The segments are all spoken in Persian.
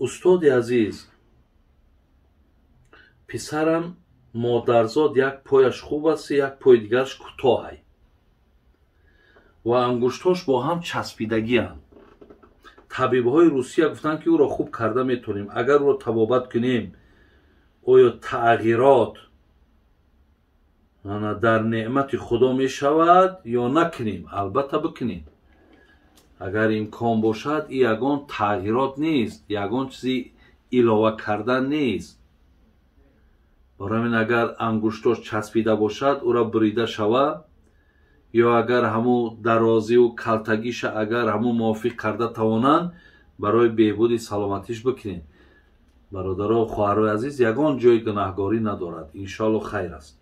استاد عزیز، پسرم مادرزاد یک پایش خوب است، یک پای دیگرش کوتاه است و انگشتاش با هم چسبیدگی هستند. طبیب‌های روسیه گفتن که او را خوب کرده میتونیم. اگر او را طبابت کنیم آیا تغییرات در نعمت خدا می شود یا نکنیم؟ البته بکنیم. اگر امکان باشد این یگان تغییرات نیست، یگان چیزی علاوه کردن نیست. برای من اگر انگشتاش چسبیده باشد او را بریده شود، یا اگر همو درازی و کلتگیش اگر همو موافق کرده توانند برای بهبود سلامتیش بکنید. برادرها و خواهرای عزیز، یگان جای گناهکاری ندارد. انشالله خیر است.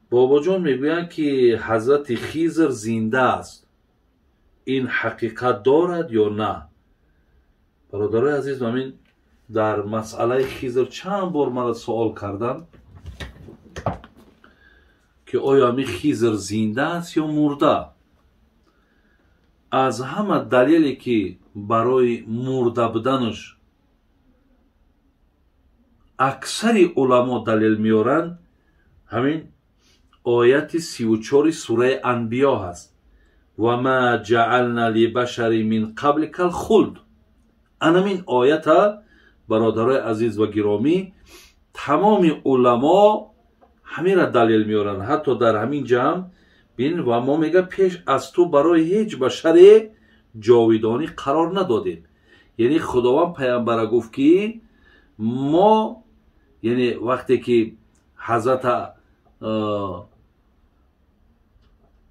بابا جان میگویند که حضرت خضر زنده است. این حقیقت دارد یا نه؟ برادرای عزیز، من در مسئله خضر چند بار مرا سوال کردن که آیا می خضر زنده است یا مرده؟ از همه دلیلی که برای مرده بودنش اکثر علما دلیل میارن، همین آیت 34 سوره انبیا هست. و ما جعلنا لبشر من قبلک الخلد. همین آیت برادرای عزیز و گرامی تمام علما همین را دلیل میارن. حتی در همین جمع بین و ما میگه پیش از تو برای هیچ بشر جاویدانی قرار ندادیم. یعنی خداوند پیامبر گفت که ما، یعنی وقتی که حضرت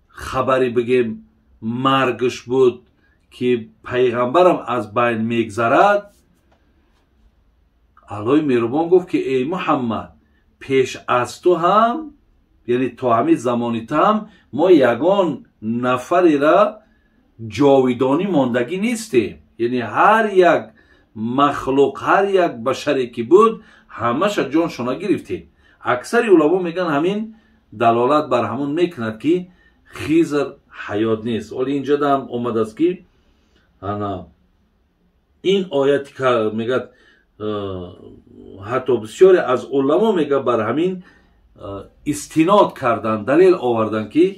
خبری بگیم مرگش بود که پیغمبرم از بین میگذرد، الله مهربان گفت که ای محمد پیش از تو هم، یعنی تا همین زمانی تا هم ما یگان نفری را جاویدانی ماندگی نیستیم. یعنی هر یک مخلوق، هر یک بشری که بود همش جانشون گرفتیم. اکثر علما میگن همین دلالت بر همون میکند که خضر حیات نیست. ولی اینجا هم اومده است که این آیتی که میگه حتی بسیاری از علما میگه بر همین استناد کردن، دلیل آوردن که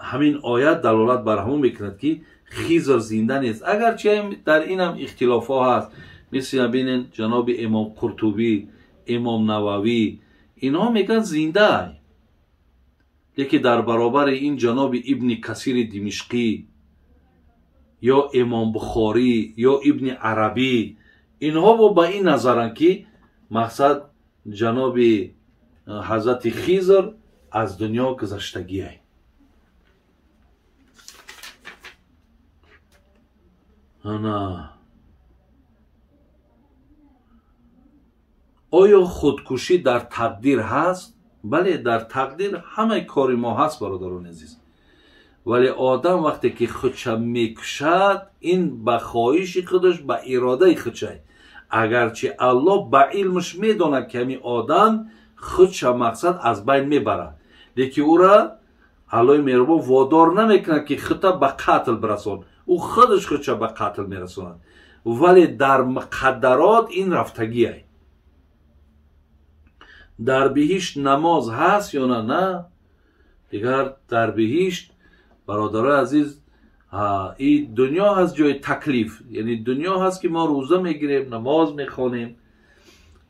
همین آیت دلالت بر همون میکند که خضر زنده نیست. اگرچه در این هم اختلاف ها هست، مثل ببینین جناب امام قرطبی، امام نووی، اینا میگن زنده، لیکن در برابر این جناب ابن کثیر دمشقی یا امام بخاری یا ابن عربی، اینها با این نظرن که مقصد جناب حضرت خضر از دنیا گذشتگی است. آیا خودکشی در تقدیر هست؟ بله، در تقدیر همه کار ما هست برادران عزیز. ولی آدم وقتی که خودش میکشد، این به خواهش خودش، به اراده خودش، اگرچه الله به علمش میدونه که همین آدم خودش مقصد از بین میبره، لیکن او را الله مهربان وادار نمیکنه که خودش به قتل برسون. او خودش به قتل میرسونه، ولی در مقدرات این رفتگی است. در بهشت نماز هست یا نه؟ دیگر در بهشت برادرای عزیز، این دنیا هست جای تکلیف، یعنی دنیا هست که ما روزه میگیریم، نماز میخوانیم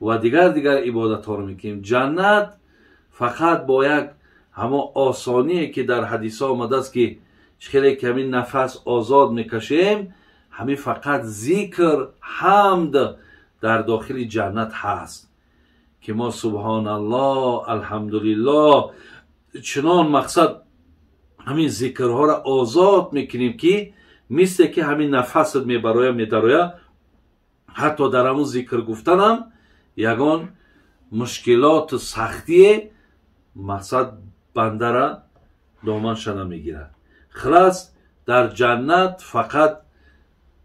و دیگر عبادت ها رو میکنیم. جنت فقط با یک همه آسانیه که در حدیث ها آمده است که خیلی کمی نفس آزاد میکشیم، همین فقط ذکر حمد در داخل جنت هست که ما سبحان الله الحمدلله چنان مقصد همین ذکرها را آزاد میکنیم که مثل که همین نفس میدرایا. حتی در همون ذکر گفتن هم یگان مشکلات و سختی مقصد بنده را دامنش نمیگیرد. خلاص در جنت فقط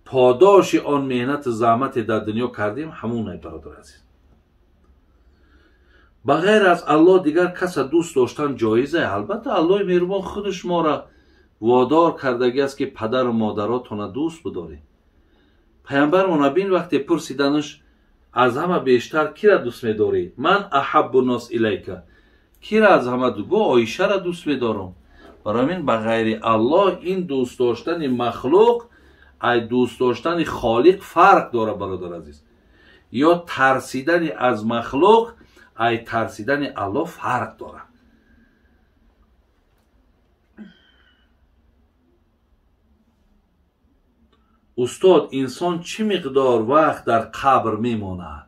پاداش آن مهنت زحمت در دنیا کردیم همونه برادر عزیز. بغیر از الله دیگر کس دوست داشتن جایزه. البته الله مهربان خودش ما را وادار کردگی است که پدر و مادراتون دوست بدارید. پیامبر نبین وقتی پرسیدنش از همه بیشتر کی را دوست می‌داری؟ من احب الناس الیک. کی را از همه دوست؟ گو عایشه را دوست می‌دارم. برای من به غیر الله این دوست داشتن مخلوق ای دوست داشتن خالق فرق داره برادر عزیز. یا ترسیدن از مخلوق ای ترسیدن الله فرق داره. استاد انسان چه مقدار وقت در قبر میماند؟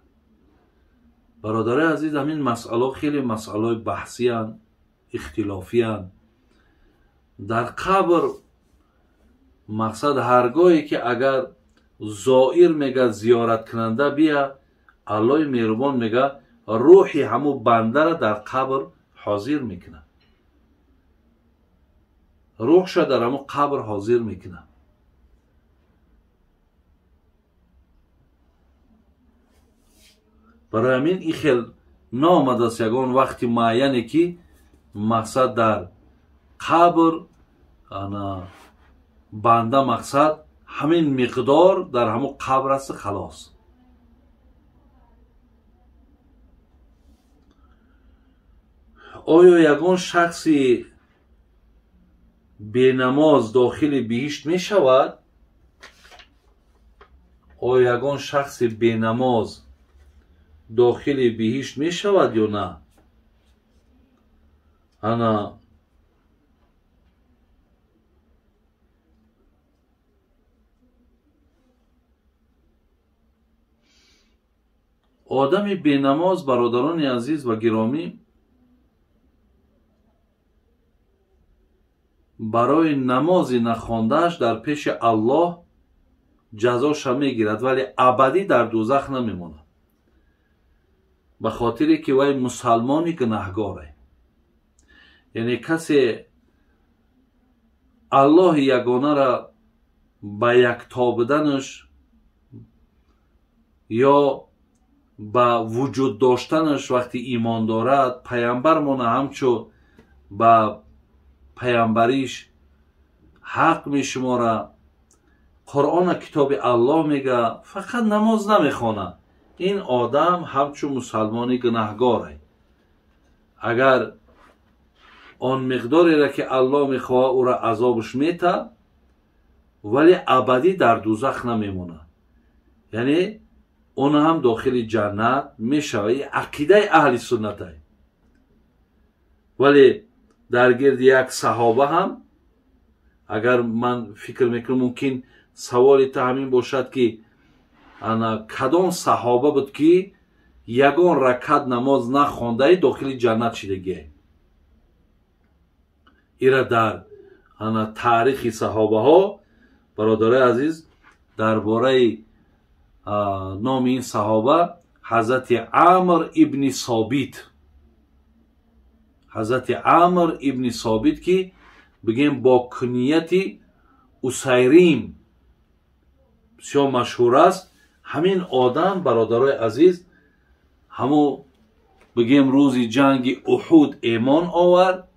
برادر عزیز همین مسئله خیلی مسئله بحثی هستند، اختلافی هستند. در قبر مقصد هرگاهی که اگر زائر میگه زیارت کننده بیا، الله مهربان میگه روحی همو بنده را در قبر حاضر میکنه. روحش در همو قبر حاضر میکنه. برای همین این خیلی نامد است یگان وقتی معینه که مقصد در قبر بنده مقصد همین مقدار در همون قبر است خلاص. آیا یگان شخصی بی نماز داخل بهشت می شود؟ آیا یگان شخصی بی نماز داخل بهشت می شود یا نه؟ انا آدم بی نماز برادران عزیز و گرامی برای نماز نخواندهش در پیش الله جزاش میگیرد ولی ابدی در دوزخ نمیماند. به خاطری که وی مسلمانی گناهگاره. یعنی کسی الله یگانه را به یکتا بدنش یا با وجود داشتنش وقتی ایمان دارد، پیامبر مونه همچو با پیامبریش حق می شماره. قرآن کتاب الله میگه فقط نماز نمیخونه. این آدم همچو مسلمانی گناهگاره. اگر آن مقداری را که الله میخواه او را عذابش میته ولی ابدی در دوزخ نمیمونه. یعنی اون هم داخل جنت میشود. عقیده اهل سنت است. ولی در گرد یک صحابه هم اگر من فکر میکنم ممکن سوال همین باشد که انا کدام صحابه بود که یگان رکعت نماز نخوانده داخل جنت شدگی. ایرا در تاریخ صحابه ها برادر عزیز درباره نام این صحابه حضرت عمر ابن ثابت، حضرت عمر ابن ثابت که بگیم با کنیت اسیریم بسیار مشهور است. همین آدم برادرای عزیز همو بگیم روزی جنگ احد ایمان آورد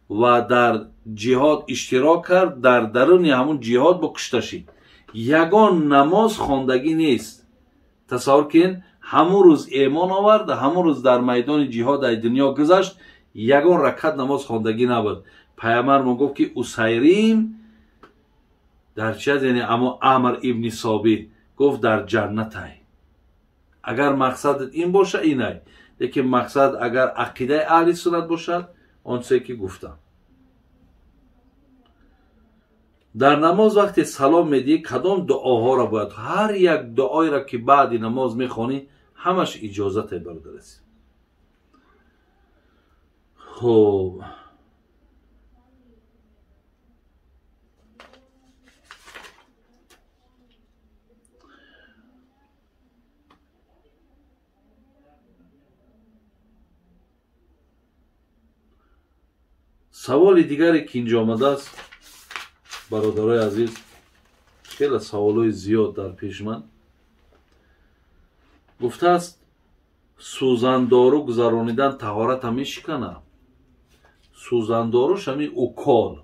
و در جهاد اشتراک کرد. در درون همون جهاد با کشته شد. یگان نماز خواندگی نیست. تصور کن همون روز ایمان آورد، همون روز در میدان جهاد در دنیا گذشت، یگان رکعت نماز خواندگی نبود. پیامبر ما گفت که اسیریم در چه یعنی اما عمر ابن ثابت گفت در جنت ای. اگر مقصد این باشه اینه، لیکن مقصد اگر عقیده اهل سنت باشد آنچه که گفتم. در نماز وقتی سلام میدی کدام دعاها را باید؟ هر یک دعایی را که بعد نماز میخوانی همش اجازت برادر است. خب سوال دیگری که اینجا آمده است برادرای عزیز، خیلی سوالای زیاد در پیش من گفته است سوزندارو گذرانیدن طهارت هم میشکنه. سوزنداروش همین اوکال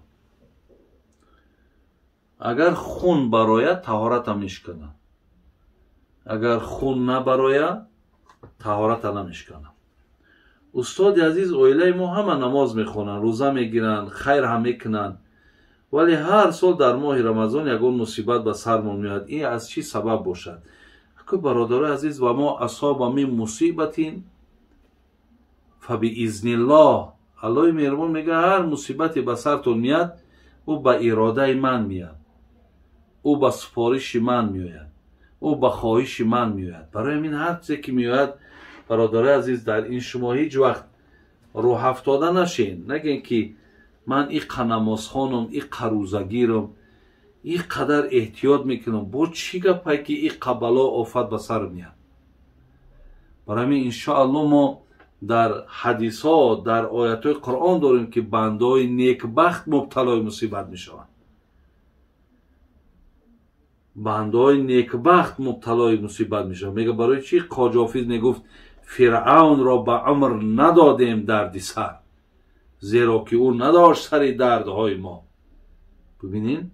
اگر خون برایت طهارت هم میشکنه. اگر خون نبراید طهارت نمیشکنم. استاد عزیز، اویله ما همه نماز میخونن، روزه میگیرن، خیر هم میکنن، ولی هر سال در ماه رمضان یگون مصیبت به سرمون میاد. این از چی سبب باشد؟ که برادر عزیز، و ما اصاب من مصیبتین فباذن الله، الله مهربان میگه هر مصیبتی به سرتون میاد او به اراده من میاد، او به سفارش من میآید، او به خواهش من میآید. برای این هر چیزی که میآید برادر عزیز، در این شما هیچ وقت روح افتاده نشین. نگین که من این نماز خانم، این روزگیرم، این قدر احتیاط میکنم، با چی گپه که این بلا آفت به سر میاد. برای همین انشاءالله ما در حدیث ها، در آیات های قرآن داریم که بنده های نیکبخت مبتلای مصیبت میشوند. بنده های نیکبخت مبتلای مصیبت میشوند. میگه برای چی؟ خواجه حافظ میگفت فرعون را به عمر ندادیم دردی سر، زیرا که او نداشت سر دردهای ما. ببینین،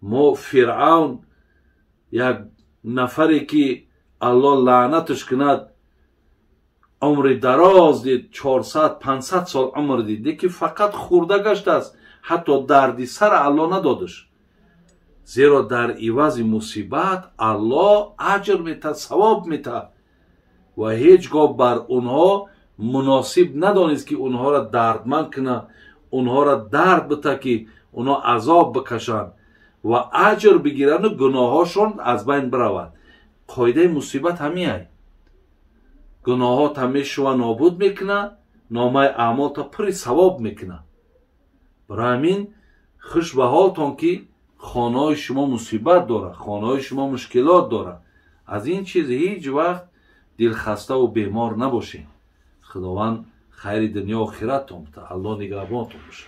ما فرعون یک نفری که الله لعنتش کند عمر دراز دید، 400-500 سال عمر دید که فقط خورده گشت است، حتی دردی سر الله ندادش. زیرا در عوض مصیبت الله اجر میته، ثواب میته و هیچگاه بر اونها مناسب ندانست که اونها را دردمند کنه، اونها را درد بده که اونها عذاب بکشند و اجر بگیرن و گناهاشون از بین برود. قاعده مصیبت همیه، گناهات همیشه و نابود میکنه، نامه اعمال تا پر ثواب میکنه. برای همین خوش به حالتان که خانه های شما مصیبت داره، خانه های شما مشکلات داره. از این چیز هیچ وقت دلخسته و بیمار نباشین. خداوند خیر دنیا و آخرت تون بده. الله نگهبانتون باشه.